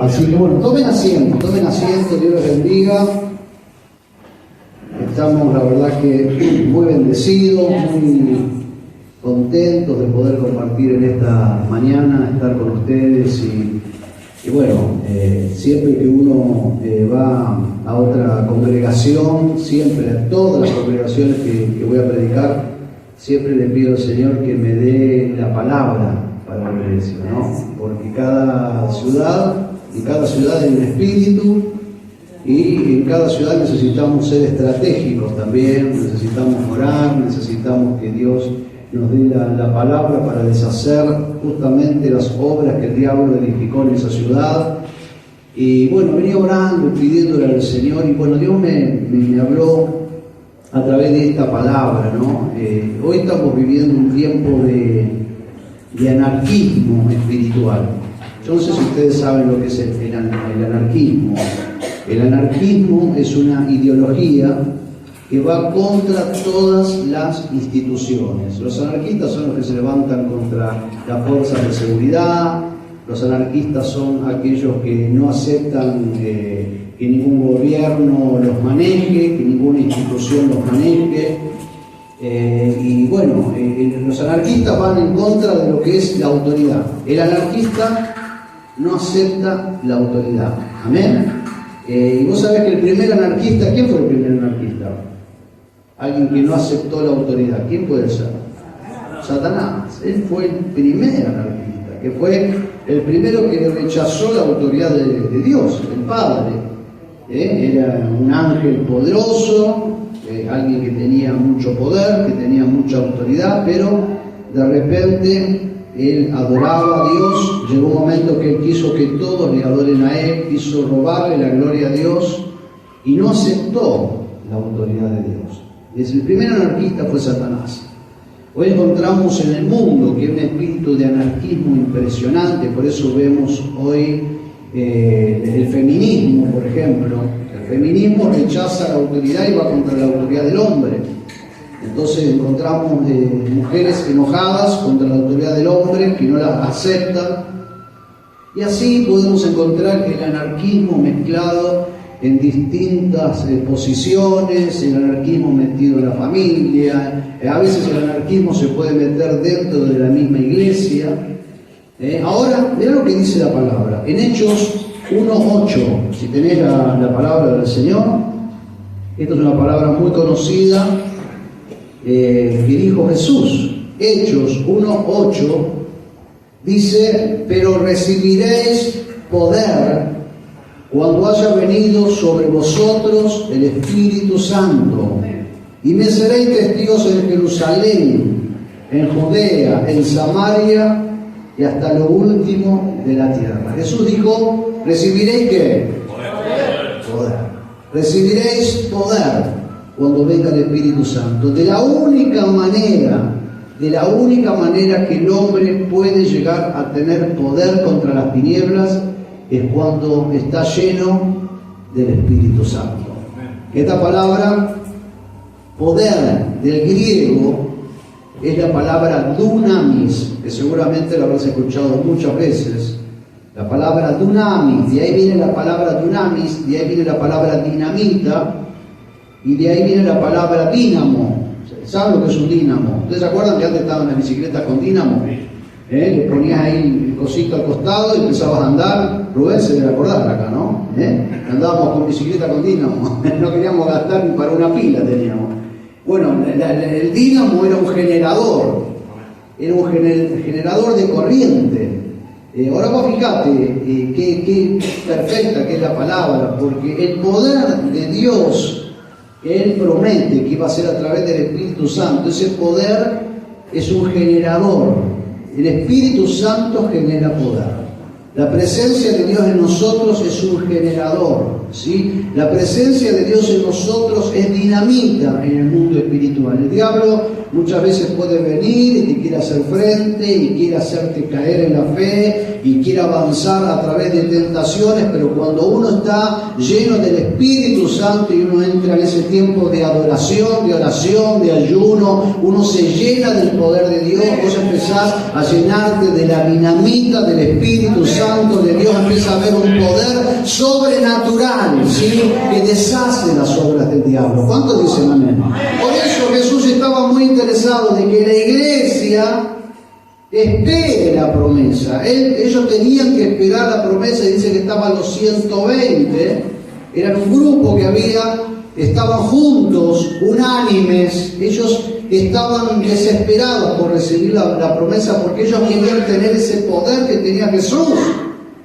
Así que bueno, tomen asiento, Dios los bendiga. Estamos, la verdad que muy bendecidos, muy contentos de poder compartir en esta mañana, estar con ustedes y bueno, siempre que uno va a otra congregación, siempre a todas las congregaciones que voy a predicar, siempre le pido al Señor que me dé la palabra para la iglesia, ¿no? Porque cada ciudad hay un espíritu y en cada ciudad necesitamos ser estratégicos también, necesitamos orar, necesitamos que Dios nos dé la palabra para deshacer justamente las obras que el diablo edificó en esa ciudad. Y bueno, venía orando y pidiéndole al Señor y bueno, Dios me habló a través de esta palabra, ¿no? Hoy estamos viviendo un tiempo de anarquismo espiritual. Yo no sé si ustedes saben lo que es el anarquismo. El anarquismo es una ideología que va contra todas las instituciones. Los anarquistas son los que se levantan contra las fuerzas de seguridad, los anarquistas son aquellos que no aceptan que ningún gobierno los maneje, que ninguna institución los maneje. Y bueno, los anarquistas van en contra de lo que es la autoridad. El anarquista no acepta la autoridad. Amén. Y vos sabés que el primer anarquista, ¿quién fue el primer anarquista? Alguien que no aceptó la autoridad. ¿Quién puede ser? Satanás. Él fue el primer anarquista, que fue el primero que rechazó la autoridad de Dios, el Padre. Era un ángel poderoso, alguien que tenía mucho poder, que tenía mucha autoridad, pero de repente él adoraba a Dios. Llegó un momento que él quiso que todos le adoren a él, quiso robarle la gloria a Dios y no aceptó la autoridad de Dios. El primer anarquista fue Satanás. Hoy encontramos en el mundo que hay un espíritu de anarquismo impresionante, por eso vemos hoy el feminismo, por ejemplo. El feminismo rechaza la autoridad y va contra la autoridad del hombre. Entonces encontramos mujeres enojadas contra la autoridad del hombre, que no la aceptan. Y así podemos encontrar el anarquismo mezclado en distintas posiciones, el anarquismo metido en la familia, a veces el anarquismo se puede meter dentro de la misma iglesia. Ahora, mirá lo que dice la palabra, en Hechos 1:8, si tenés la palabra del Señor, esta es una palabra muy conocida que dijo Jesús. Hechos 1:8 dice: pero recibiréis poder cuando haya venido sobre vosotros el Espíritu Santo, y me seréis testigos en Jerusalén, en Judea, en Samaria y hasta lo último de la tierra. Jesús dijo: ¿recibiréis qué? Poder. Recibiréis poder cuando venga el Espíritu Santo. De la única manera que el hombre puede llegar a tener poder contra las tinieblas es cuando está lleno del Espíritu Santo. Esta palabra, poder, del griego, es la palabra dunamis, que seguramente la habrás escuchado muchas veces. La palabra dunamis, de ahí viene la palabra dunamis, de ahí viene la palabra dinamita, y de ahí viene la palabra dínamo. ¿Saben lo que es un dínamo? ¿Ustedes se acuerdan que antes estaban las bicicletas con dínamo? Le ponías ahí el cosito al costado y empezabas a andar. Rubén se debe acordar acá, ¿no? Andábamos con bicicleta con dínamo. No queríamos gastar ni para una pila teníamos. Bueno, el dínamo era un generador. Era un generador de corriente. Ahora vos fíjate qué perfecta que es la palabra, porque el poder de Dios que Él promete que iba a ser a través del Espíritu Santo, ese poder es un generador. El Espíritu Santo genera poder. La presencia de Dios en nosotros es un generador. ¿sí? La presencia de Dios en nosotros es dinamita en el mundo espiritual. El diablo muchas veces puede venir y te quiere hacer frente y quiere hacerte caer en la fe y quiere avanzar a través de tentaciones, pero cuando uno está lleno del Espíritu Santo y uno entra en ese tiempo de adoración, de oración, de ayuno, uno se llena del poder de Dios, vos empezás a llenarte de la dinamita del Espíritu Santo de Dios, empieza a haber un poder sobrenatural, ¿sí? Que deshace las obras del diablo. ¿Cuántos dicen amén? Por eso Jesús estaba muy interesado de que la iglesia espere la promesa. Ellos tenían que esperar la promesa, y dice que estaban los 120, eran un grupo que estaban juntos, unánimes, ellos estaban desesperados por recibir la promesa, porque ellos querían tener ese poder que tenía Jesús.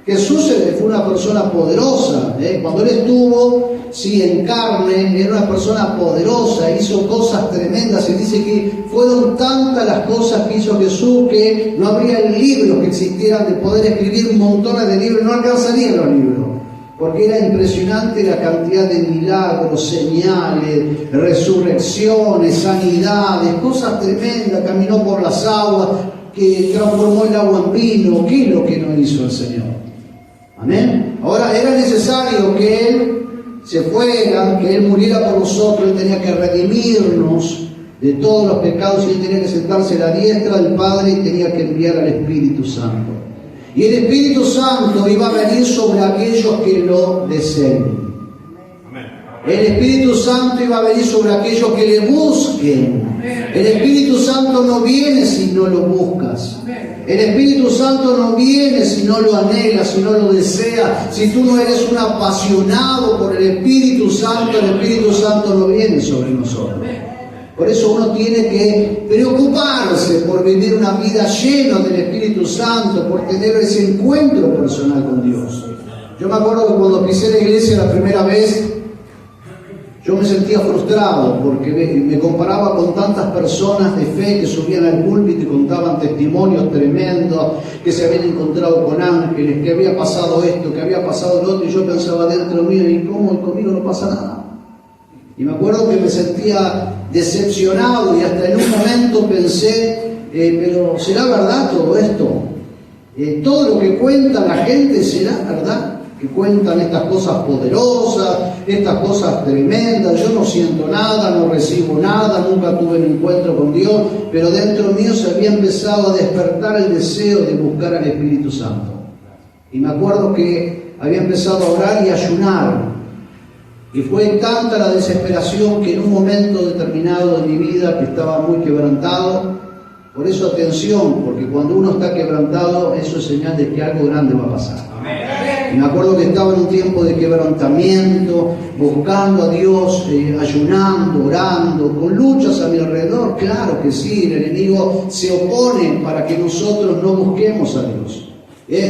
Jesús fue una persona poderosa, cuando Él estuvo, sí, en carne, era una persona poderosa, hizo cosas tremendas, y dice que fueron tantas las cosas que hizo Jesús que no habría libros que existieran de poder escribir montones de libros, no alcanzarían los libros, porque era impresionante la cantidad de milagros, señales, resurrecciones, sanidades, cosas tremendas, caminó por las aguas, que transformó el agua en vino. ¿Qué es lo que no hizo el Señor? Amén. Ahora era necesario que Él se fuera, que Él muriera por nosotros. Él tenía que redimirnos de todos los pecados, y Él tenía que sentarse a la diestra del Padre y tenía que enviar al Espíritu Santo. Y el Espíritu Santo iba a venir sobre aquellos que lo deseen. El Espíritu Santo iba a venir sobre aquellos que le busquen. El Espíritu Santo no viene si no lo buscas. El Espíritu Santo no viene si no lo anhelas, si no lo deseas. Si tú no eres un apasionado por el Espíritu Santo no viene sobre nosotros. Por eso uno tiene que preocuparse por vivir una vida llena del Espíritu Santo, por tener ese encuentro personal con Dios. Yo me acuerdo que cuando pisé la iglesia la primera vez, yo me sentía frustrado porque me comparaba con tantas personas de fe que subían al púlpito y contaban testimonios tremendos, que se habían encontrado con ángeles, que había pasado esto, que había pasado lo otro, y yo pensaba dentro mío, ¿y cómo conmigo no pasa nada? Y me acuerdo que me sentía decepcionado, y hasta en un momento pensé, pero ¿será verdad todo esto? Todo lo que cuenta la gente, ¿será verdad? Que cuentan estas cosas poderosas, estas cosas tremendas. Yo no siento nada, no recibo nada, nunca tuve un encuentro con Dios, pero dentro mío se había empezado a despertar el deseo de buscar al Espíritu Santo. Y me acuerdo que había empezado a orar y a ayunar, y fue tanta la desesperación que en un momento determinado de mi vida, que estaba muy quebrantado, por eso atención, porque cuando uno está quebrantado, eso es señal de que algo grande va a pasar. Y me acuerdo que estaba en un tiempo de quebrantamiento, buscando a Dios, ayunando, orando, con luchas a mi alrededor. Claro que sí, el enemigo se opone para que nosotros no busquemos a Dios.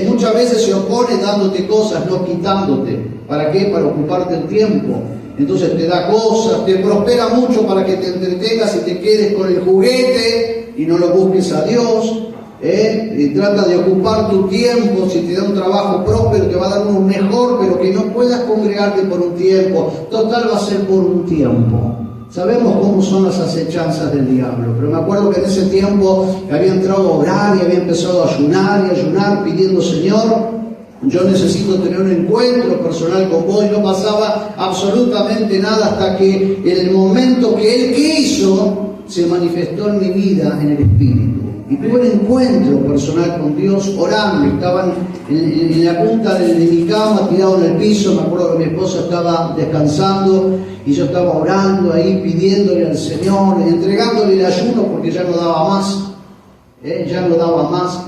Muchas veces se opone dándote cosas, no quitándote. ¿Para qué? Para ocuparte el tiempo. Entonces te da cosas, te prospera mucho para que te entretengas y te quedes con el juguete y no lo busques a Dios. Y trata de ocupar tu tiempo. Si te da un trabajo próspero, te va a dar uno mejor, pero que no puedas congregarte por un tiempo. Total, va a ser por un tiempo. Sabemos cómo son las acechanzas del diablo, pero me acuerdo que en ese tiempo había entrado a orar y había empezado a ayunar, pidiendo: Señor, yo necesito tener un encuentro personal con vos. Y no pasaba absolutamente nada hasta que en el momento que Él quiso, se manifestó en mi vida en el Espíritu. Y tuve un encuentro personal con Dios orando. Estaban en la punta de mi cama, tirado en el piso. Me acuerdo que mi esposa estaba descansando y yo estaba orando ahí, pidiéndole al Señor, entregándole el ayuno porque ya no daba más. Ya no daba más.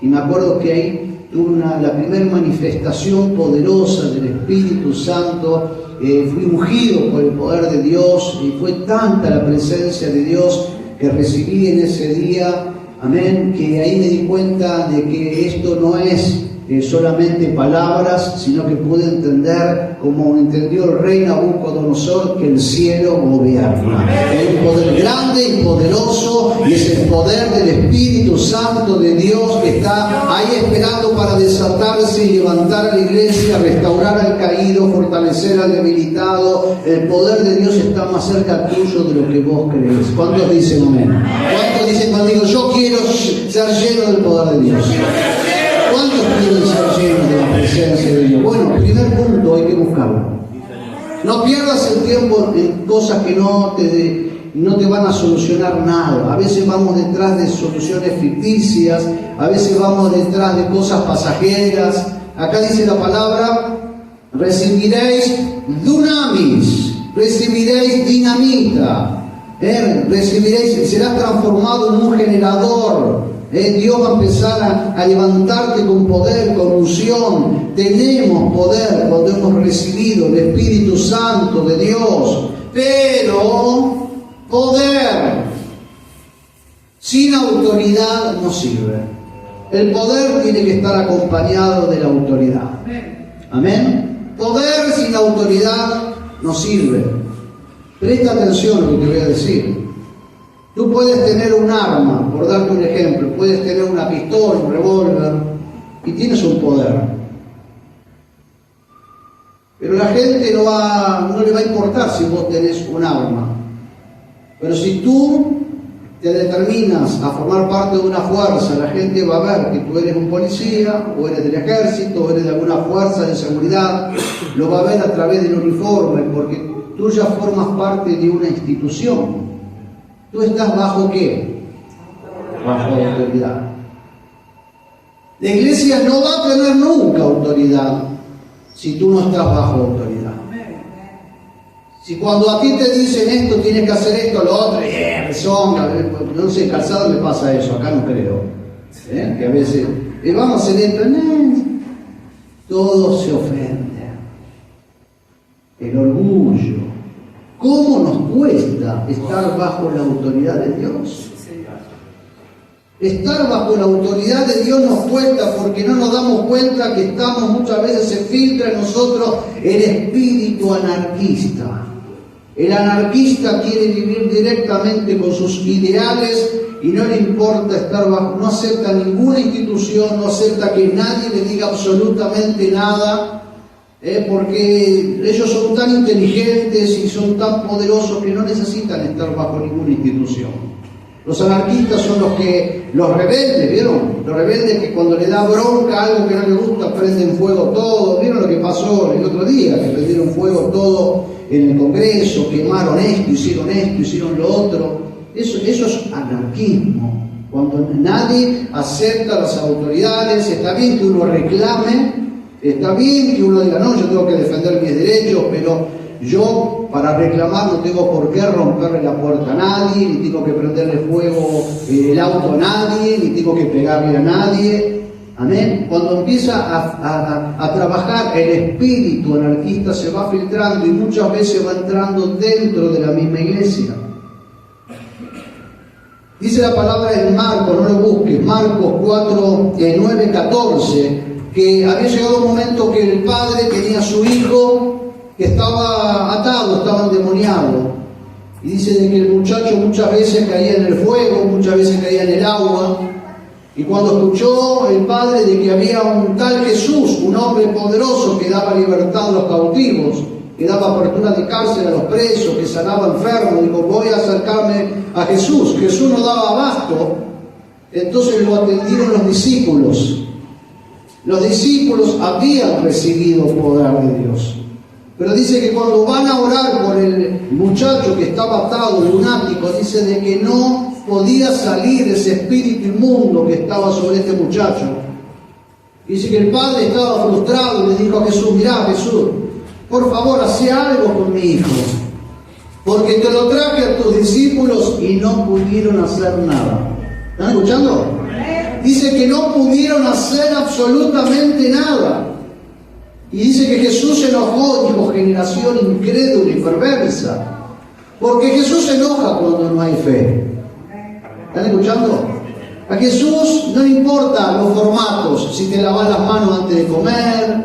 Y me acuerdo que ahí tuve la primera manifestación poderosa del Espíritu Santo. Fui ungido por el poder de Dios, y fue tanta la presencia de Dios que recibí en ese día. Amén, que ahí me di cuenta de que esto no es solamente palabras, sino que pude entender, como entendió el rey Nabucodonosor, que el cielo gobierna. Hay un poder grande y poderoso Y es el poder del Espíritu Santo de Dios que está ahí esperando para desatarse y levantar a la iglesia, restaurar al caído, fortalecer al debilitado. El poder de Dios está más cerca tuyo de lo que vos crees. ¿Cuántos dicen amén? ¿Cuántos dicen conmigo, yo quiero ser lleno del poder de Dios? ¿Cuántos quieren ser llenos de la presencia de Dios? Bueno, primer punto, hay que buscarlo. No pierdas el tiempo en cosas que no te van a solucionar nada. A veces vamos detrás de soluciones ficticias, a veces vamos detrás de cosas pasajeras. Acá dice la palabra, recibiréis dunamis, recibiréis dinamita, recibiréis, serás transformado en un generador. Dios va a empezar a levantarte con poder, con unción. Tenemos poder cuando hemos recibido el Espíritu Santo de Dios, pero poder sin autoridad no sirve. El poder tiene que estar acompañado de la autoridad. Amén. Poder sin autoridad no sirve. Presta atención a lo que te voy a decir. Tú puedes tener un arma, por darte un ejemplo, puedes tener una pistola, un revólver, y tienes un poder. Pero la gente no le va a importar si vos tenés un arma. Pero si tú te determinas a formar parte de una fuerza, la gente va a ver que tú eres un policía, o eres del ejército, o eres de alguna fuerza de seguridad, lo va a ver a través del uniforme, porque tú ya formas parte de una institución. ¿Tú estás bajo qué? Bajo autoridad. La iglesia no va a tener nunca autoridad si tú no estás bajo autoridad. Si cuando a ti te dicen esto, tienes que hacer esto, lo otro, no sé, Calzado le pasa eso, acá no creo. Que a veces, vamos a hacer esto, todo se ofende. El orgullo. ¿Cómo nos cuesta estar bajo la autoridad de Dios? Estar bajo la autoridad de Dios nos cuesta porque no nos damos cuenta que muchas veces se filtra en nosotros el espíritu anarquista. El anarquista quiere vivir directamente con sus ideales y no le importa estar bajo, no acepta ninguna institución, no acepta que nadie le diga absolutamente nada. Porque ellos son tan inteligentes y son tan poderosos que no necesitan estar bajo ninguna institución. Los anarquistas son los rebeldes, ¿vieron? Los rebeldes que cuando le da bronca algo que no les gusta, prenden fuego todo. ¿Vieron lo que pasó el otro día? Que prendieron fuego todo en el Congreso, quemaron esto, hicieron lo otro. Eso es anarquismo. Cuando nadie acepta las autoridades, está bien que uno reclame, está bien que uno diga, no, yo tengo que defender mis derechos, pero yo para reclamar no tengo por qué romperle la puerta a nadie, ni tengo que prenderle fuego el auto a nadie, ni tengo que pegarle a nadie. Amén. Cuando empieza a trabajar el espíritu anarquista se va filtrando y muchas veces va entrando dentro de la misma iglesia. Dice la palabra en Marcos, no lo busques, Marcos 9, 14, que había llegado un momento que el padre tenía a su hijo que estaba atado, estaba endemoniado. Y dice de que el muchacho muchas veces caía en el fuego, muchas veces caía en el agua. Y cuando escuchó el padre de que había un tal Jesús, un hombre poderoso que daba libertad a los cautivos, que daba apertura de cárcel a los presos, que sanaba enfermos, dijo, voy a acercarme a Jesús. Jesús no daba abasto, entonces lo atendieron los discípulos. Los discípulos habían recibido poder de Dios. Pero dice que cuando van a orar por el muchacho que estaba atado, lunático, dice de que no podía salir ese espíritu inmundo que estaba sobre este muchacho. Dice que el padre estaba frustrado y le dijo a Jesús, mirá Jesús, por favor, hacé algo con mi hijo, porque te lo traje a tus discípulos y no pudieron hacer nada. ¿Están escuchando? Dice que no pudieron hacer absolutamente nada. Y dice que Jesús se enojó, dijo, generación incrédula y perversa. Porque Jesús se enoja cuando no hay fe. ¿Están escuchando? A Jesús no le importa los formatos, si te lavas las manos antes de comer.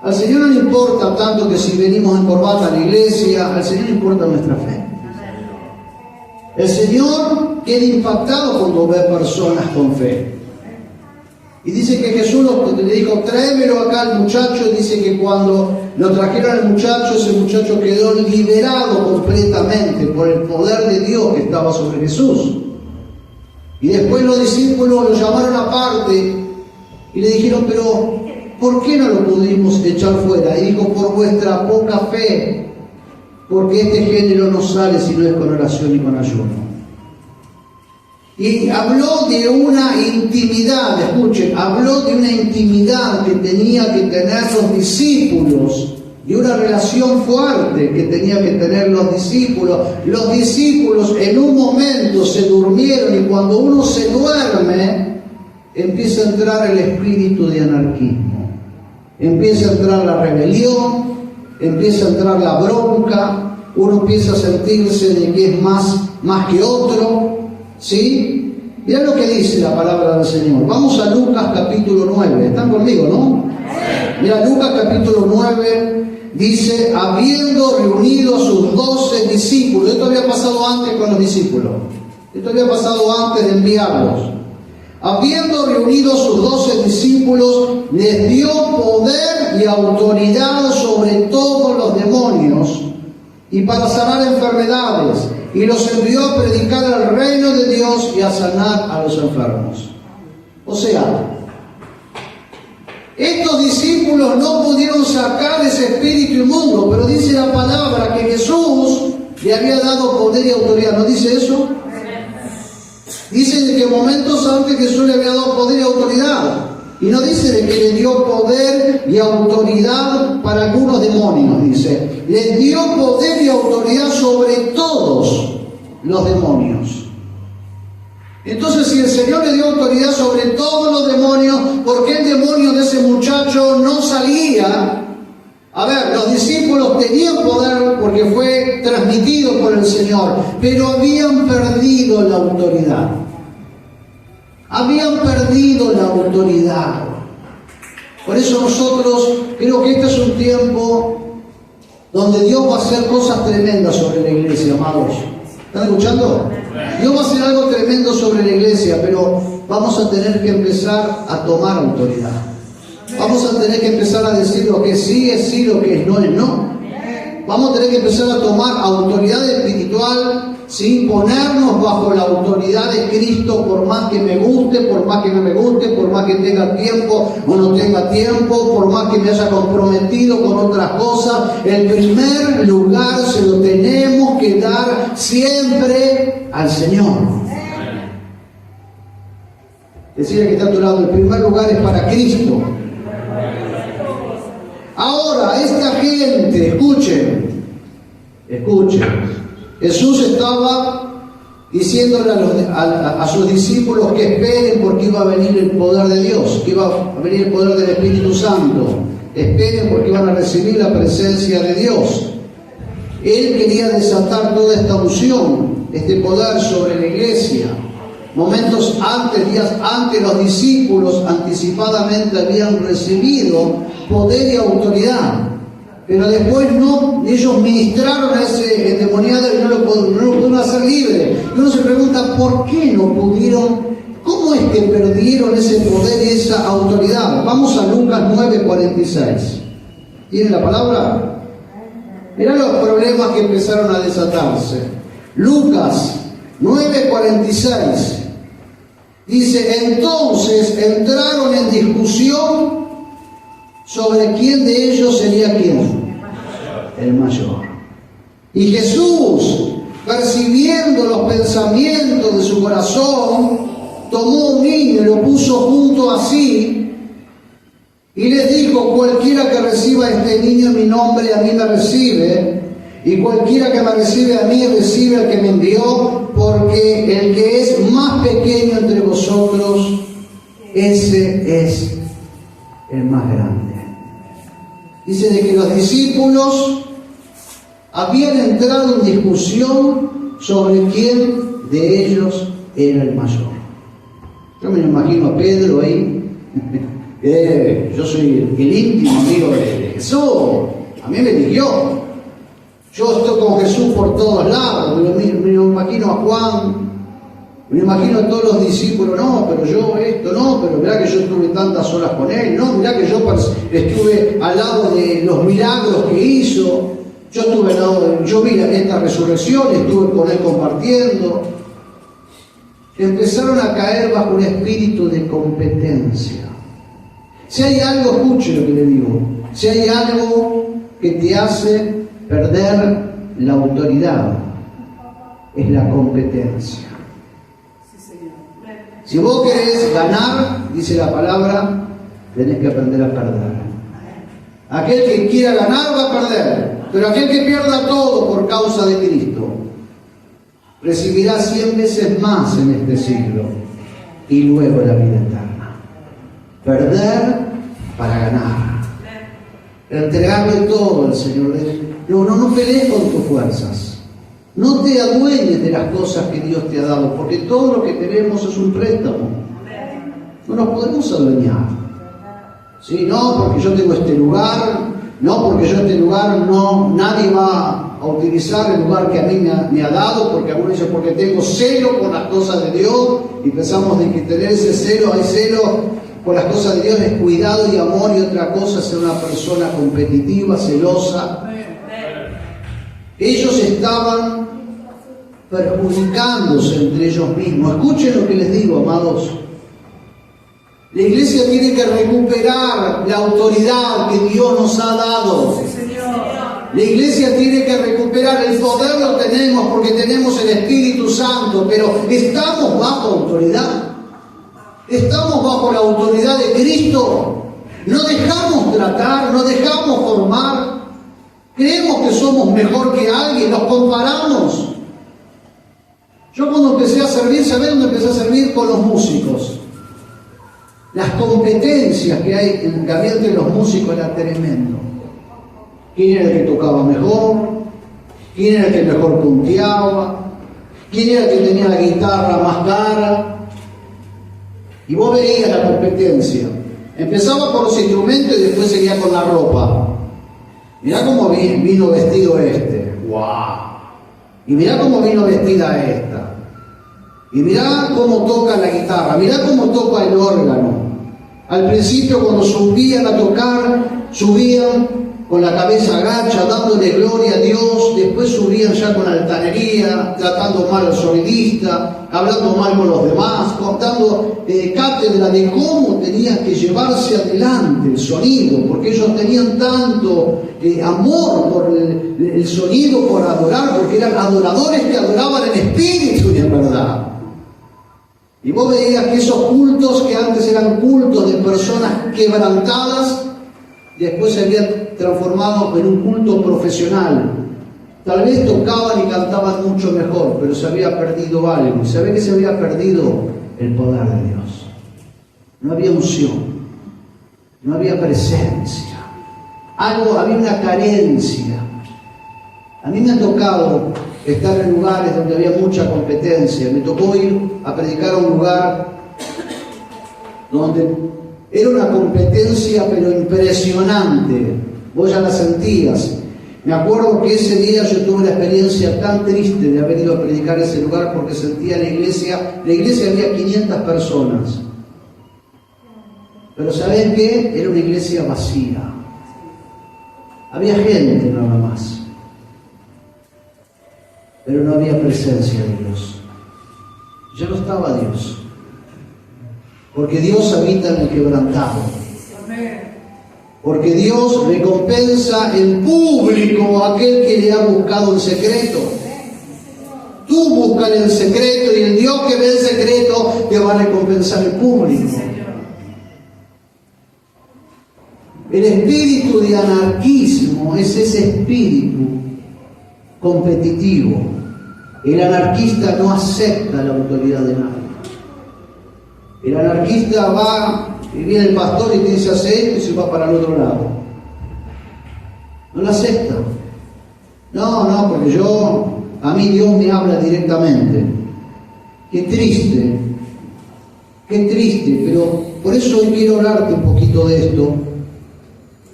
Al Señor no le importa tanto que si venimos en corbata a la iglesia, al Señor le importa nuestra fe. El Señor, queda impactado cuando ve personas con fe. Y dice que Jesús le dijo, tráemelo acá al muchacho. Y dice que cuando lo trajeron al muchacho, ese muchacho quedó liberado completamente por el poder de Dios que estaba sobre Jesús. Y después los discípulos lo llamaron aparte y le dijeron, pero ¿por qué no lo pudimos echar fuera? Y dijo, por vuestra poca fe, porque este género no sale si no es con oración y con ayuno. Y habló de una intimidad, escuchen, habló de una intimidad que tenía que tener los discípulos, de una relación fuerte que tenía que tener los discípulos. Los discípulos en un momento se durmieron, y cuando uno se duerme, empieza a entrar el espíritu de anarquismo, empieza a entrar la rebelión, empieza a entrar la bronca, uno empieza a sentirse de que es más que otro. ¿Sí? Mirá lo que dice la palabra del Señor. Vamos a Lucas capítulo 9. ¿Están conmigo, no? Mira, Lucas capítulo 9 dice, habiendo reunido a sus 12 discípulos. Esto había pasado antes con los discípulos. Esto había pasado antes de enviarlos. Habiendo reunido a sus 12 discípulos, les dio poder y autoridad sobre todos los demonios y para sanar enfermedades, y los envió a predicar el reino de Dios y a sanar a los enfermos. O sea, estos discípulos no pudieron sacar ese espíritu inmundo, pero dice la palabra que Jesús le había dado poder y autoridad. ¿No dice eso? Dice de que momentos antes Jesús le había dado poder y autoridad. Y no dice de que le dio poder y autoridad para algunos demonios, dice. Le dio poder y autoridad sobre todos los demonios. Entonces, si el Señor le dio autoridad sobre todos los demonios, ¿por qué el demonio de ese muchacho no salía? A ver, los discípulos tenían poder porque fue transmitido por el Señor, pero habían perdido la autoridad. Habían perdido la autoridad. Por eso nosotros creo que este es un tiempo donde Dios va a hacer cosas tremendas sobre la iglesia, amados. ¿Están escuchando? Dios va a hacer algo tremendo sobre la iglesia, pero vamos a tener que empezar a tomar autoridad. Vamos a tener que empezar a decir lo que sí es sí, lo que no es no. Vamos a tener que empezar a tomar autoridad espiritual, sin ponernos bajo la autoridad de Cristo, por más que me guste, por más que no me guste, por más que tenga tiempo o no tenga tiempo, por más que me haya comprometido con otras cosas. El primer lugar se lo tenemos que dar siempre al Señor. Decía que está a tu lado, el primer lugar es para Cristo. Ahora, esta gente, escuchen, Jesús estaba diciéndole a sus discípulos que esperen porque iba a venir el poder de Dios, que iba a venir el poder del Espíritu Santo. Esperen porque iban a recibir la presencia de Dios. Él quería desatar toda esta unción, este poder sobre la iglesia. Momentos antes, días antes, los discípulos anticipadamente habían recibido poder y autoridad. Pero después no, ellos ministraron a ese endemoniado y no lo pudieron hacer libre. Y uno se pregunta, ¿por qué no pudieron? ¿Cómo es que perdieron ese poder y esa autoridad? Vamos a Lucas 9:46. ¿Tiene la palabra? Mirá los problemas que empezaron a desatarse. Lucas 9:46. Dice, entonces entraron en discusión sobre quién de ellos sería quién. El mayor. Y Jesús, percibiendo los pensamientos de su corazón, tomó un niño y lo puso junto a sí y les dijo, cualquiera que reciba a este niño en mi nombre, a mí me recibe, y cualquiera que me recibe a mí, recibe al que me envió, porque el que es más pequeño entre vosotros, ese es el más grande. Dice de que los discípulos habían entrado en discusión sobre quién de ellos era el mayor. Yo me imagino a Pedro ahí. Yo soy el íntimo amigo de Jesús. A mí me eligió. Yo estoy con Jesús por todos lados. Me imagino a Juan Me imagino a todos los discípulos, no, pero yo esto, no, pero mirá que yo estuve tantas horas con él, no, mirá que yo estuve al lado de los milagros que hizo, yo vi esta resurrección, estuve con él compartiendo. Empezaron a caer bajo un espíritu de competencia. Si hay algo, escuche lo que le digo, si hay algo que te hace perder la autoridad, es la competencia. Si vos querés ganar, dice la palabra, tenés que aprender a perder. Aquel que quiera ganar va a perder, pero aquel que pierda todo por causa de Cristo, recibirá 100 veces más en este siglo y luego la vida eterna. Perder para ganar. Entregarle todo al Señor. No pelees con tus fuerzas. No te adueñes de las cosas que Dios te ha dado, porque todo lo que tenemos es un préstamo. No nos podemos adueñar. ¿Sí? No, porque yo tengo este lugar, no, porque yo este lugar nadie va a utilizar el lugar que a mí me ha dado, porque algunos dicen, porque tengo celo por las cosas de Dios, y pensamos de que tener ese celo, hay celo por las cosas de Dios, es cuidado y amor, y otra cosa es ser una persona competitiva, celosa. Ellos estaban perjudicándose entre ellos mismos. Escuchen lo que les digo, amados. La iglesia tiene que recuperar la autoridad que Dios nos ha dado. La iglesia tiene que recuperar el poder, lo tenemos porque tenemos el Espíritu Santo, pero estamos bajo autoridad. Estamos bajo la autoridad de Cristo. No dejamos tratar, no dejamos formar. Creemos que somos mejor que alguien, nos comparamos. Yo cuando empecé a servir, ¿sabés dónde empecé a servir? Con los músicos. Las competencias que hay entre los músicos era tremendo. ¿Quién era el que tocaba mejor? ¿Quién era el que mejor punteaba? ¿Quién era el que tenía la guitarra más cara? Y vos veías la competencia. Empezaba por los instrumentos y después seguía con la ropa. Mirá cómo vino vestido este. ¡Wow! Y mirá cómo vino vestida esta. Y mirá cómo toca la guitarra. Mirá cómo toca el órgano. Al principio, cuando subían a tocar, subían con la cabeza agacha, dándole gloria a Dios. Después subían ya con altanería, tratando mal al sonidista, hablando mal con los demás, contando cátedra de cómo tenían que llevarse adelante el sonido, porque ellos tenían tanto amor por el sonido, por adorar, porque eran adoradores que adoraban en espíritu y en verdad. Y vos veías que esos cultos, que antes eran cultos de personas quebrantadas, después se habían transformado en un culto profesional. Tal vez tocaban y cantaban mucho mejor, pero se había perdido algo. ¿Sabe que se había perdido? El poder de Dios. No había unción, no había presencia. Había una carencia. A mí me ha tocado estar en lugares donde había mucha competencia. Me tocó ir a predicar a un lugar donde era una competencia pero impresionante. Vos ya la sentías. Me acuerdo que ese día yo tuve una experiencia tan triste de haber ido a predicar a ese lugar, porque sentía la iglesia había 500 personas. Pero ¿saben qué? Era una iglesia vacía. Había gente nada más. Pero no había presencia de Dios. Ya no estaba Dios. Porque Dios habita en el quebrantado. Porque Dios recompensa en público a aquel que le ha buscado en secreto. Tú buscas en secreto y el Dios que ve en secreto te va a recompensar en público. El espíritu de anarquismo es ese espíritu competitivo. El anarquista no acepta la autoridad de nadie. El anarquista va y viene el pastor y te dice hace esto y se va para el otro lado. No lo acepta. No, porque a mí Dios me habla directamente. Qué triste, pero por eso hoy quiero hablarte un poquito de esto.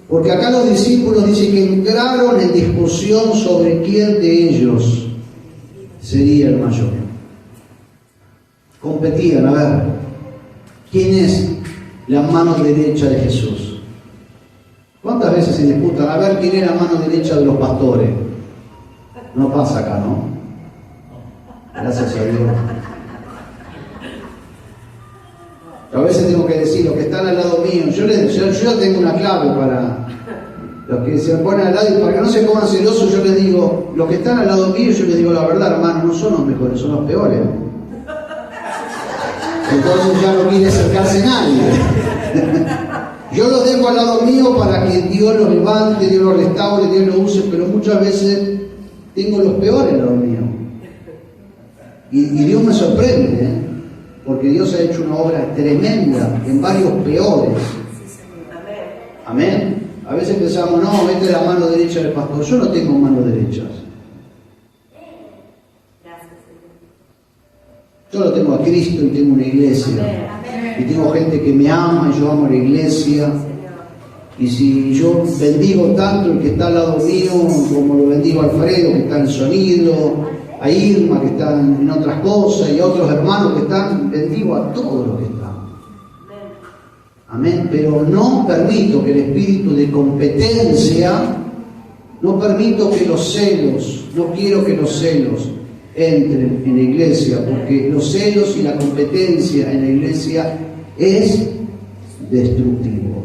Porque acá los discípulos dicen que entraron en discusión sobre quién de ellos sería el mayor. competían, a ver, ¿quién es la mano derecha de Jesús? ¿Cuántas veces se disputan? A ver, ¿quién es la mano derecha de los pastores? No pasa acá, ¿no? Gracias a Dios. A veces tengo que decir, los que están al lado mío, yo tengo una clave para los que se ponen al lado, y para que no se pongan celosos, yo les digo, los que están al lado mío, yo les digo la verdad, hermano, no son los mejores, son los peores. Entonces ya no quiere acercarse nadie. Yo los dejo al lado mío para que Dios los levante, Dios los restaure, Dios los use, pero muchas veces tengo los peores al lado mío. Y Dios me sorprende, ¿eh? Porque Dios ha hecho una obra tremenda en varios peores. Amén. A veces pensamos, no, vete la mano derecha del pastor. Yo no tengo manos derechas. Yo lo tengo a Cristo y tengo una iglesia. Y tengo gente que me ama y yo amo a la iglesia. Y si yo bendigo tanto el que está al lado mío, como lo bendigo a Alfredo, que está en sonido, a Irma, que está en otras cosas, y a otros hermanos que están, bendigo a todos los que están. Amén. Pero no permito que el espíritu de competencia, no permito que los celos, no quiero que los celos entren en la iglesia, porque los celos y la competencia en la iglesia es destructivo.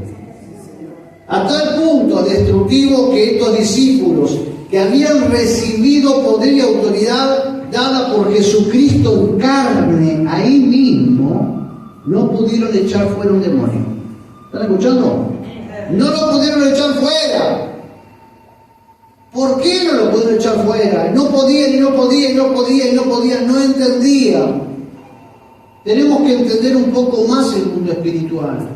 A tal punto destructivo que estos discípulos que habían recibido poder y autoridad dada por Jesucristo en carne ahí mismo, no pudieron echar fuera un demonio. ¿Están escuchando? No lo pudieron echar fuera. ¿Por qué no lo pudieron echar fuera? No podían, y no podían, y no podían, y no podían, no entendían. Tenemos que entender un poco más el mundo espiritual.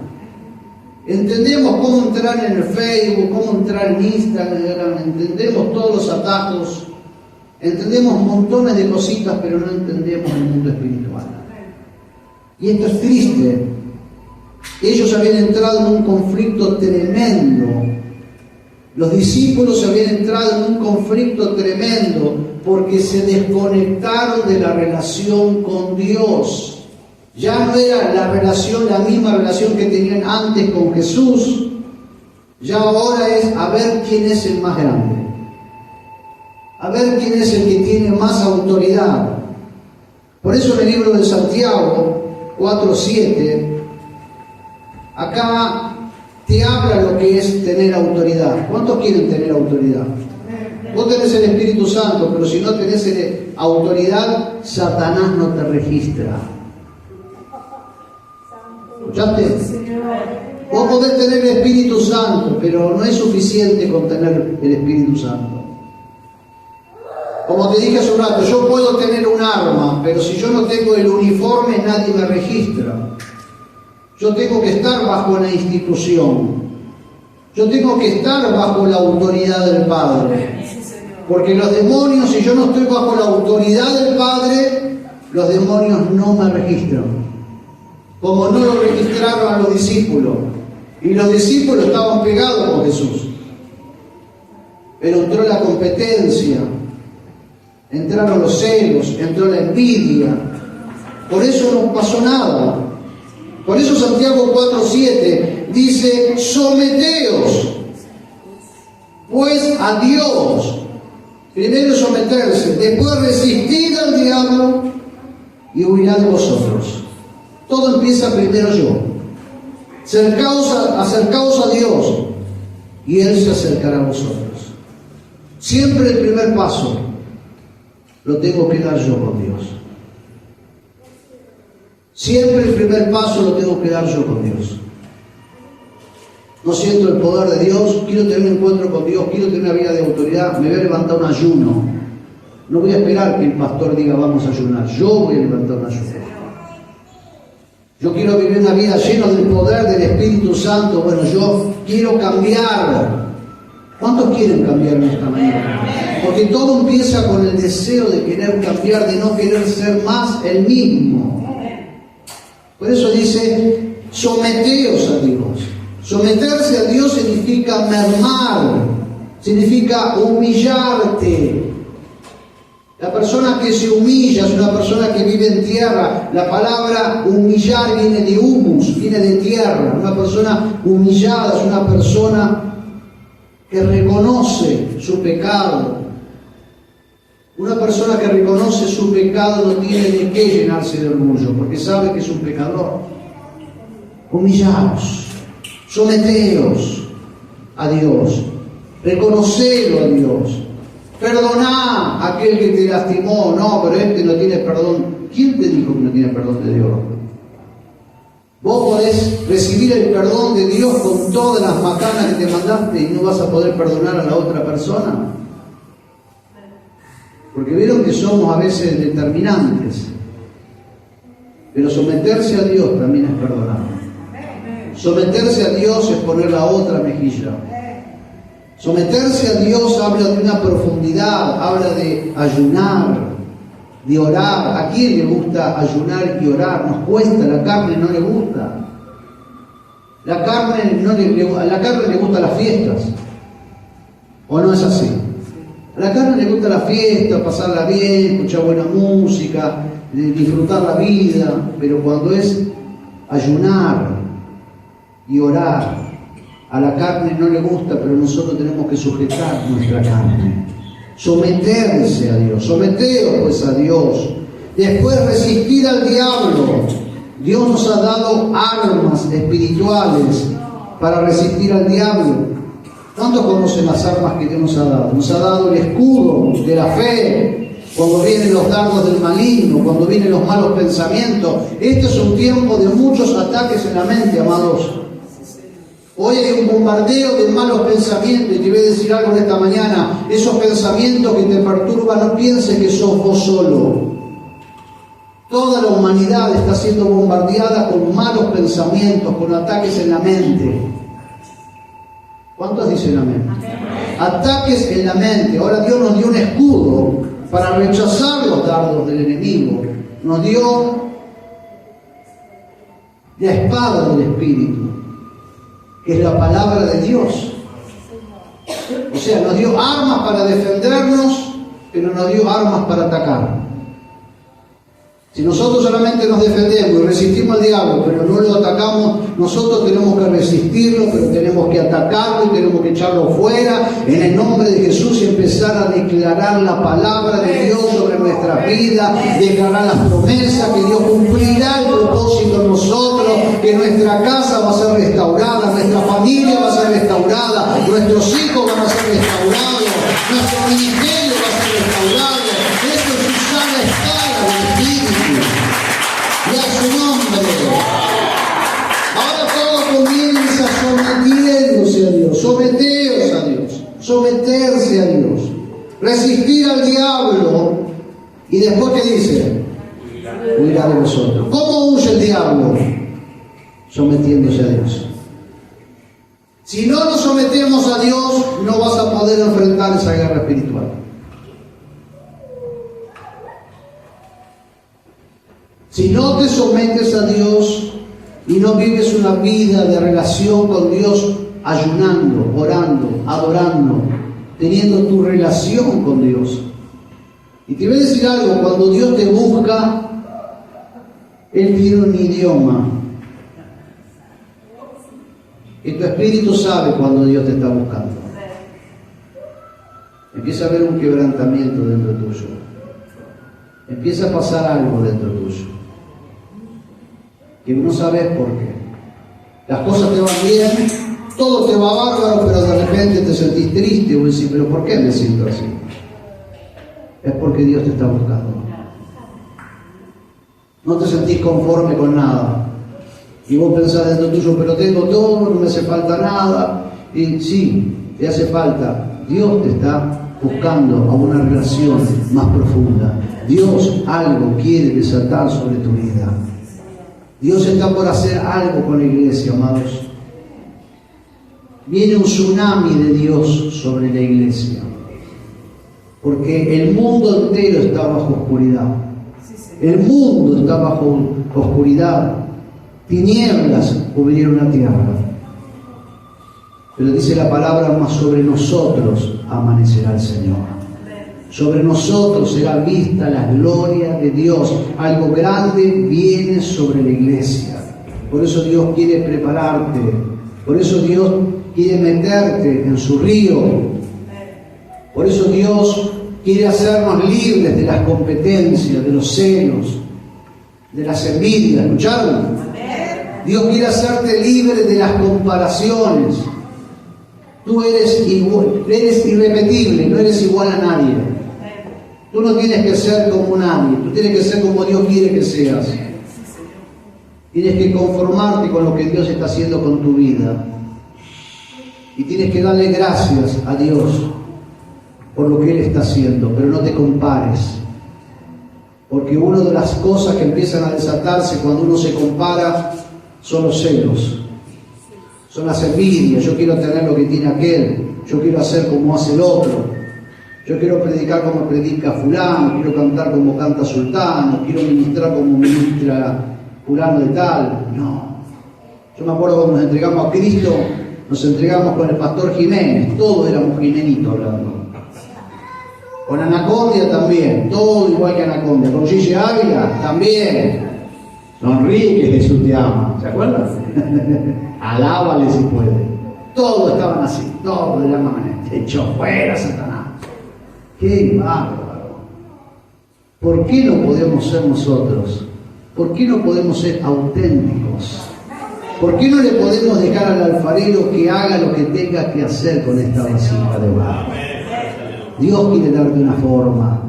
Entendemos cómo entrar en el Facebook, cómo entrar en Instagram, entendemos todos los atajos, entendemos montones de cositas, pero no entendemos el mundo espiritual. Y esto es triste. Ellos habían entrado en un conflicto tremendo. Los discípulos habían entrado en un conflicto tremendo porque se desconectaron de la relación con Dios. Ya no era la misma relación que tenían antes con Jesús. Ya ahora es a ver quién es el más grande. A ver quién es el que tiene más autoridad. Por eso en el libro de Santiago 4:7, acá te habla lo que es tener autoridad. ¿Cuántos quieren tener autoridad? Vos tenés el Espíritu Santo, pero si no tenés autoridad, Satanás no te registra. ¿Escuchaste? Vos podés tener el Espíritu Santo, pero no es suficiente con tener el Espíritu Santo. Como te dije hace un rato, yo puedo tener un arma, pero si yo no tengo el uniforme, nadie me registra. Yo tengo que estar bajo una institución. Yo tengo que estar bajo la autoridad del Padre. Porque los demonios, si yo no estoy bajo la autoridad del Padre, los demonios no me registran. Como no lo registraron a los discípulos. Y los discípulos estaban pegados con Jesús. Pero entró la competencia, entraron los celos, entró la envidia. Por eso no pasó nada. Por eso Santiago 4:7 dice, someteos pues a Dios. Primero someterse, después resistir al diablo y huirá de vosotros. Todo empieza primero yo. Acercaos a Dios y Él se acercará a vosotros. Siempre el primer paso lo tengo que dar yo con Dios. Siempre el primer paso lo tengo que dar yo con Dios. No siento el poder de Dios, quiero tener un encuentro con Dios, quiero tener una vida de autoridad, me voy a levantar un ayuno. No voy a esperar que el pastor diga vamos a ayunar, yo voy a levantar un ayuno. Yo quiero vivir una vida llena del poder del Espíritu Santo. Bueno, yo quiero cambiar. ¿Cuántos quieren cambiar en esta mañana? Porque todo empieza con el deseo de querer cambiar, de no querer ser más el mismo. Por eso dice, someteos a Dios. Someterse a Dios significa mermar, significa humillarte. La persona que se humilla es una persona que vive en tierra. La palabra humillar viene de humus, viene de tierra. Una persona humillada es una persona que reconoce su pecado. Una persona que reconoce su pecado no tiene de qué llenarse de orgullo, porque sabe que es un pecador. Humillaos, someteos a Dios, reconocelo a Dios. Perdoná a aquel que te lastimó. No, pero este no tiene perdón. ¿Quién te dijo que no tiene perdón de Dios? Vos podés recibir el perdón de Dios con todas las macanas que te mandaste y no vas a poder perdonar a la otra persona. Porque vieron que somos a veces determinantes. Pero someterse a Dios también es perdonar. Someterse a Dios es poner la otra mejilla. Someterse a Dios habla de una profundidad, habla de ayunar, de orar. ¿A quién le gusta ayunar y orar? Nos cuesta, la carne no le gusta. La carne le gustan las fiestas. ¿O no es así? A la carne le gusta la fiesta, pasarla bien, escuchar buena música, disfrutar la vida, pero cuando es ayunar y orar, a la carne no le gusta, pero nosotros tenemos que sujetar nuestra carne. Someterse a Dios. Someteos pues a Dios. Después resistir al diablo. Dios nos ha dado armas espirituales para resistir al diablo. ¿Cuántos conocen las armas que Dios nos ha dado? Nos ha dado el escudo de la fe. Cuando vienen los dardos del maligno, cuando vienen los malos pensamientos. Este es un tiempo de muchos ataques en la mente, amados. Hoy hay un bombardeo de malos pensamientos y te voy a decir algo en esta mañana. Esos pensamientos que te perturban, no pienses que sos vos solo. Toda la humanidad está siendo bombardeada con malos pensamientos, con ataques en la mente. ¿Cuántos dicen amén? Ataques en la mente. Ahora Dios nos dio un escudo para rechazar los dardos del enemigo. Nos dio la espada del Espíritu, que es la palabra de Dios. O sea, nos dio armas para defendernos, pero nos dio armas para atacar. Si nosotros solamente nos defendemos y resistimos al diablo, pero no lo atacamos, nosotros tenemos que resistirlo, pero tenemos que atacarlo y tenemos que echarlo fuera en el nombre de Jesús y empezar a declarar la palabra de Dios sobre nuestra vida, declarar las promesas que Dios cumplirá el propósito en nosotros, que nuestra casa va a ser restaurada, nuestra familia va a ser restaurada, nuestros hijos van a ser restaurados, nuestro ministerio va a ser restaurado. Esto es usar la espada del Espíritu. Y a su nombre. Ahora todo comienza sometiéndose a Dios. Someteos a Dios. Someterse a Dios. Resistir al diablo. Y después, ¿qué dice? Huirá de vosotros. ¿Cómo huye el diablo? Sometiéndose a Dios. Si no nos sometemos a Dios, no vas a poder enfrentar esa guerra espiritual. Si no te sometes a Dios y no vives una vida de relación con Dios, ayunando, orando, adorando, teniendo tu relación con Dios. Y te voy a decir algo, cuando Dios te busca, Él tiene un idioma. Y tu espíritu sabe cuando Dios te está buscando. Empieza a haber un quebrantamiento dentro tuyo. Empieza a pasar algo dentro tuyo. Que no sabes por qué. Las cosas te van bien, todo te va bárbaro, pero de repente te sentís triste o decís, pero ¿por qué me siento así? Es porque Dios te está buscando. No te sentís conforme con nada. Y vos pensás dentro tuyo, pero tengo todo, no me hace falta nada. Y sí, te hace falta. Dios te está buscando a una relación más profunda. Dios algo quiere desatar sobre tu vida. Dios está por hacer algo con la iglesia, amados. Viene un tsunami de Dios sobre la iglesia. Porque el mundo entero está bajo oscuridad. El mundo está bajo oscuridad. Tinieblas cubrieron la tierra. Pero dice la palabra, más sobre nosotros amanecerá el Señor. Sobre nosotros será vista la gloria de Dios. Algo grande viene sobre la iglesia. Por eso Dios quiere prepararte. Por eso Dios quiere meterte en su río. Por eso Dios quiere hacernos libres de las competencias, de los celos, de las envidias. ¿Escucharon? Dios quiere hacerte libre de las comparaciones. Tú eres irrepetible, no eres igual a nadie. Tú no tienes que ser como nadie, tú tienes que ser como Dios quiere que seas. Tienes que conformarte con lo que Dios está haciendo con tu vida. Y tienes que darle gracias a Dios por lo que Él está haciendo, pero no te compares. Porque una de las cosas que empiezan a desatarse cuando uno se compara son los celos, son las envidias. Yo quiero tener lo que tiene aquel, yo quiero hacer como hace el otro. Yo quiero predicar como predica fulano, quiero cantar como canta sultano, quiero ministrar como ministra fulano de tal. No. Yo me acuerdo cuando nos entregamos a Cristo, nos entregamos con el pastor Jiménez, todos éramos Jimenito hablando. Con Anacondia también, todo igual que Anacondia. Con Gigi Ávila también. Sonríe que Jesús te ama, ¿se acuerdan? Alábale si puede. Todos estaban así, todos de la manera. Echó fuera Satanás. ¡Qué bárbaro! ¿Por qué no podemos ser nosotros? ¿Por qué no podemos ser auténticos? ¿Por qué no le podemos dejar al alfarero que haga lo que tenga que hacer con esta vasija de barro? Dios quiere darte una forma.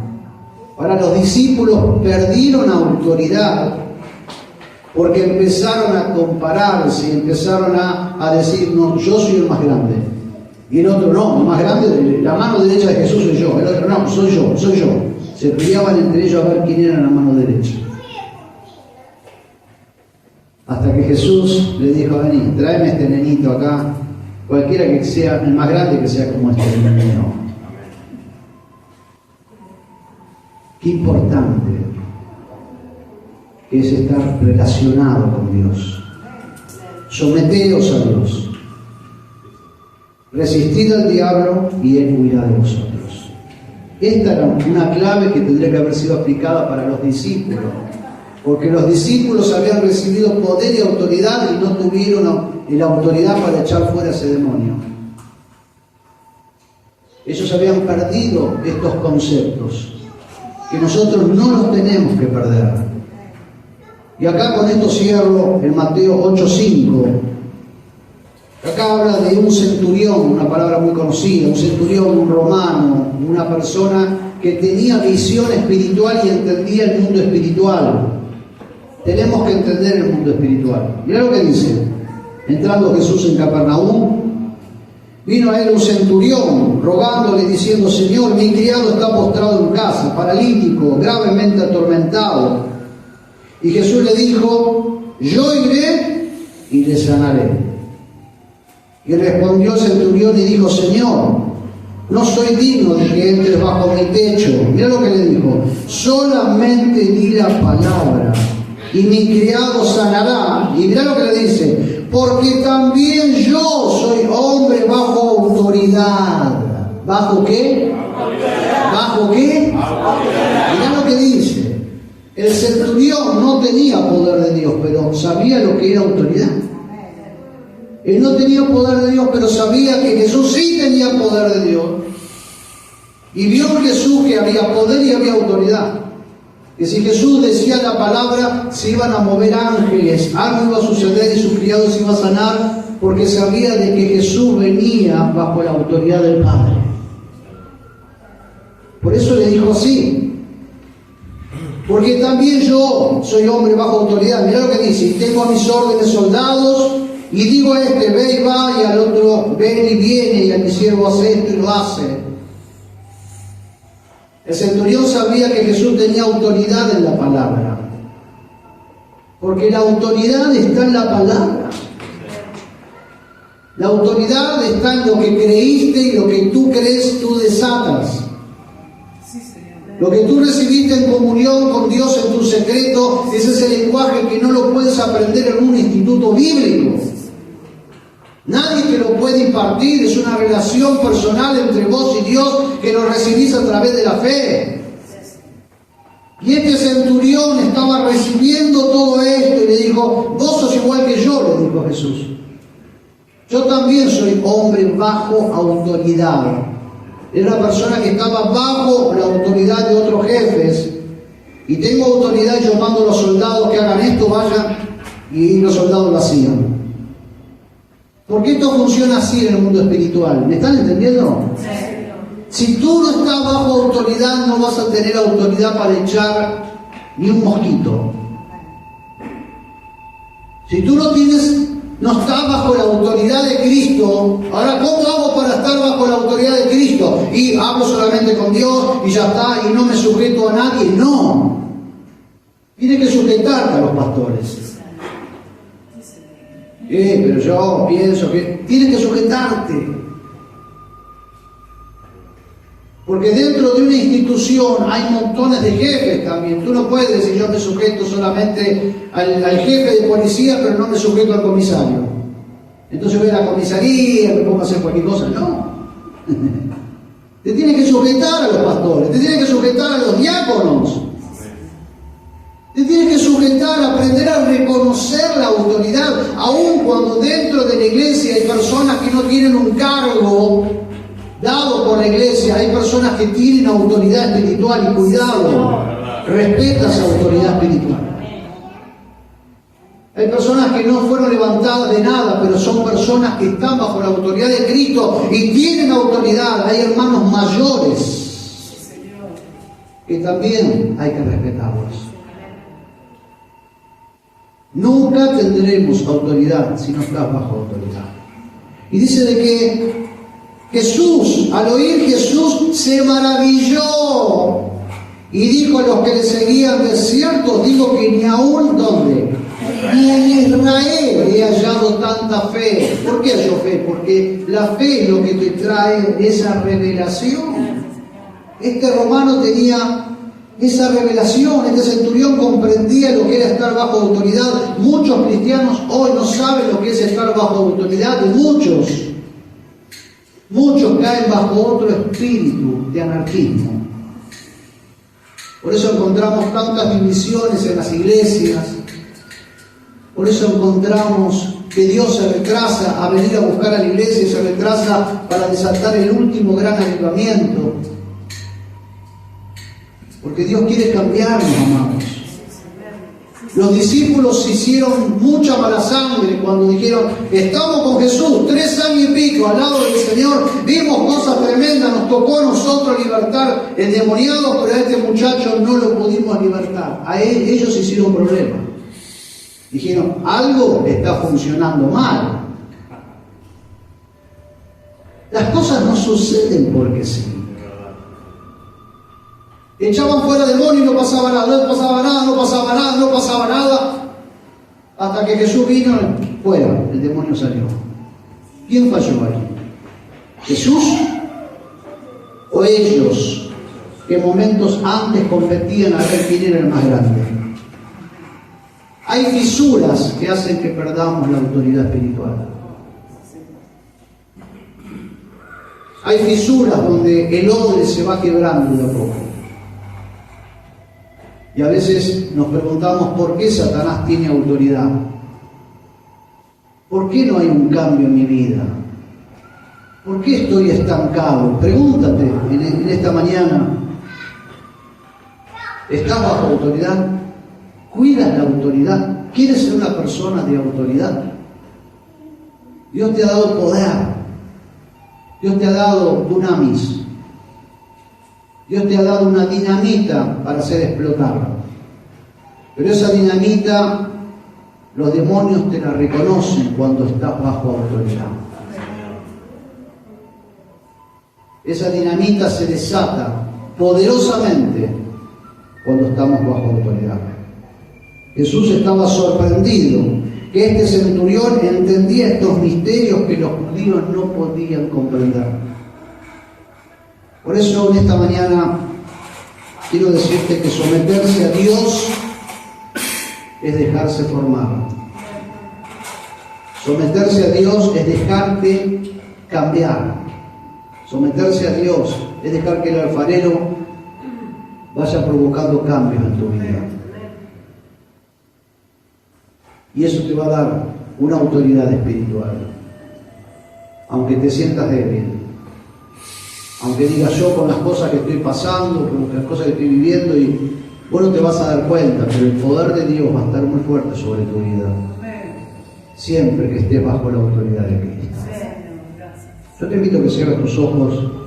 Ahora los discípulos perdieron autoridad porque empezaron a compararse, empezaron a decir, no, yo soy el más grande. Y el otro, no, el más grande, la mano derecha de Jesús soy yo. El otro, no, soy yo. Se peleaban entre ellos a ver quién era la mano derecha. Hasta que Jesús le dijo, vení, tráeme este nenito acá, cualquiera que sea, el más grande que sea como este niño. Qué importante es estar relacionado con Dios. Someteos a Dios. Resistid al diablo y él huirá de vosotros. Esta era una clave que tendría que haber sido aplicada para los discípulos, porque los discípulos habían recibido poder y autoridad y no tuvieron la autoridad para echar fuera ese demonio. Ellos habían perdido estos conceptos, que nosotros no los tenemos que perder. Y acá con esto cierro en Mateo 8:5. Acá habla de un centurión, una palabra muy conocida, un centurión, un romano, una persona que tenía visión espiritual y entendía el mundo espiritual. Tenemos que entender el mundo espiritual. Mirá lo que dice. Entrando Jesús en Capernaum, vino a él un centurión, rogándole, diciendo, Señor, mi criado está postrado en casa, paralítico, gravemente atormentado. Y Jesús le dijo, yo iré y le sanaré. Y respondió el centurión y dijo, Señor, no soy digno de que entres bajo mi techo. Mira lo que le dijo, solamente di la palabra y mi criado sanará. Y mira lo que le dice, porque también yo soy hombre bajo autoridad. ¿Bajo qué? Autoridad. ¿Bajo qué? Autoridad. Mira lo que dice. El centurión no tenía poder de Dios, pero sabía lo que era autoridad. Él no tenía poder de Dios, pero sabía que Jesús sí tenía poder de Dios. Y vio en Jesús que había poder y había autoridad. Que si Jesús decía la palabra, se iban a mover ángeles, algo iba a suceder y su criado se iba a sanar, porque sabía de que Jesús venía bajo la autoridad del Padre. Por eso le dijo así. Porque también yo soy hombre bajo autoridad. Mirá lo que dice, y tengo a mis órdenes soldados, y digo a este, ve y va, y al otro, ven y viene, y a mi siervo hace esto y lo hace. El centurión sabía que Jesús tenía autoridad en la palabra, porque la autoridad está en la palabra. La autoridad está en lo que creíste y lo que tú crees, tú desatas. Lo que tú recibiste en comunión con Dios en tu secreto, ese es el lenguaje que no lo puedes aprender en un instituto bíblico. Nadie te lo puede impartir, es una relación personal entre vos y Dios que lo recibís a través de la fe. Y este centurión estaba recibiendo todo esto y le dijo, vos sos igual que yo, le dijo Jesús. Yo también soy hombre bajo autoridad. Era una persona que estaba bajo la autoridad de otros jefes. Y tengo autoridad, yo mando a los soldados que hagan esto, vayan, y los soldados lo hacían. Porque esto funciona así en el mundo espiritual. ¿Me están entendiendo? Sí. Si tú no estás bajo autoridad, no vas a tener autoridad para echar ni un mosquito. Si tú no estás bajo la autoridad de Cristo, ahora, ¿cómo hago para estar bajo la autoridad de Cristo? Y hablo solamente con Dios y ya está, y no me sujeto a nadie. No. Tienes que sujetarte a los pastores. Pero yo pienso que tienes que sujetarte. Porque dentro de una institución hay montones de jefes también. Tú no puedes decir yo me sujeto solamente al jefe de policía, pero no me sujeto al comisario. Entonces voy a la comisaría, me pongo a hacer cualquier cosa. No. Te tienes que sujetar a los pastores, te tienes que sujetar a los diáconos. Te tienes que sujetar, aprender a reconocer la autoridad, aun cuando dentro de la iglesia hay personas que no tienen un cargo dado por la iglesia, hay personas que tienen autoridad espiritual y cuidado, respeta esa autoridad espiritual. Hay personas que no fueron levantadas de nada, pero son personas que están bajo la autoridad de Cristo y tienen autoridad. Hay hermanos mayores que también hay que respetarlos. Nunca tendremos autoridad si no estás bajo autoridad. Y dice de que Jesús, al oír Jesús, se maravilló y dijo a los que le seguían, de cierto digo que ni aún, ¿dónde? Ni en Israel he hallado tanta fe. ¿Por qué halló fe? Porque la fe es lo que te trae esa revelación. Este romano tenía esa revelación, este centurión comprendía lo que era estar bajo autoridad. Muchos cristianos hoy no saben lo que es estar bajo autoridad, y muchos caen bajo otro espíritu de anarquismo. Por eso encontramos tantas divisiones en las iglesias. Por eso encontramos que Dios se retrasa a venir a buscar a la iglesia y se retrasa para desatar el último gran avivamiento. Porque Dios quiere cambiarnos, amados. Los discípulos hicieron mucha mala sangre cuando dijeron, estamos con Jesús 3 años y pico al lado del Señor, vimos cosas tremendas, nos tocó a nosotros libertar endemoniados, pero a este muchacho no lo pudimos libertar. A ellos hicieron problema. Dijeron, algo está funcionando mal. Las cosas no suceden porque sí. Echaban fuera demonios y no pasaba nada, hasta que Jesús vino, fuera, el demonio salió. ¿Quién falló ahí? ¿Jesús o ellos, que momentos antes competían a ver quién era el más grande? Hay fisuras que hacen que perdamos la autoridad espiritual. Hay fisuras donde el hombre se va quebrando de a poco. Y a veces nos preguntamos por qué Satanás tiene autoridad. ¿Por qué no hay un cambio en mi vida? ¿Por qué estoy estancado? Pregúntate en esta mañana. ¿Estás bajo autoridad? ¿Cuidas la autoridad? ¿Quieres ser una persona de autoridad? Dios te ha dado poder. Dios te ha dado dunamis. Dios te ha dado una dinamita para ser explotada. Pero esa dinamita, los demonios te la reconocen cuando estás bajo autoridad. Esa dinamita se desata poderosamente cuando estamos bajo autoridad. Jesús estaba sorprendido que este centurión entendía estos misterios que los judíos no podían comprender. Por eso en esta mañana quiero decirte que someterse a Dios es dejarse formar. Someterse a Dios es dejarte cambiar. Someterse a Dios es dejar que el alfarero vaya provocando cambios en tu vida. Y eso te va a dar una autoridad espiritual. Aunque te sientas débil, aunque digas yo con las cosas que estoy pasando, con las cosas que estoy viviendo, y vos no te vas a dar cuenta, pero el poder de Dios va a estar muy fuerte sobre tu vida. Siempre que estés bajo la autoridad de Cristo. Yo te invito a que cierres tus ojos.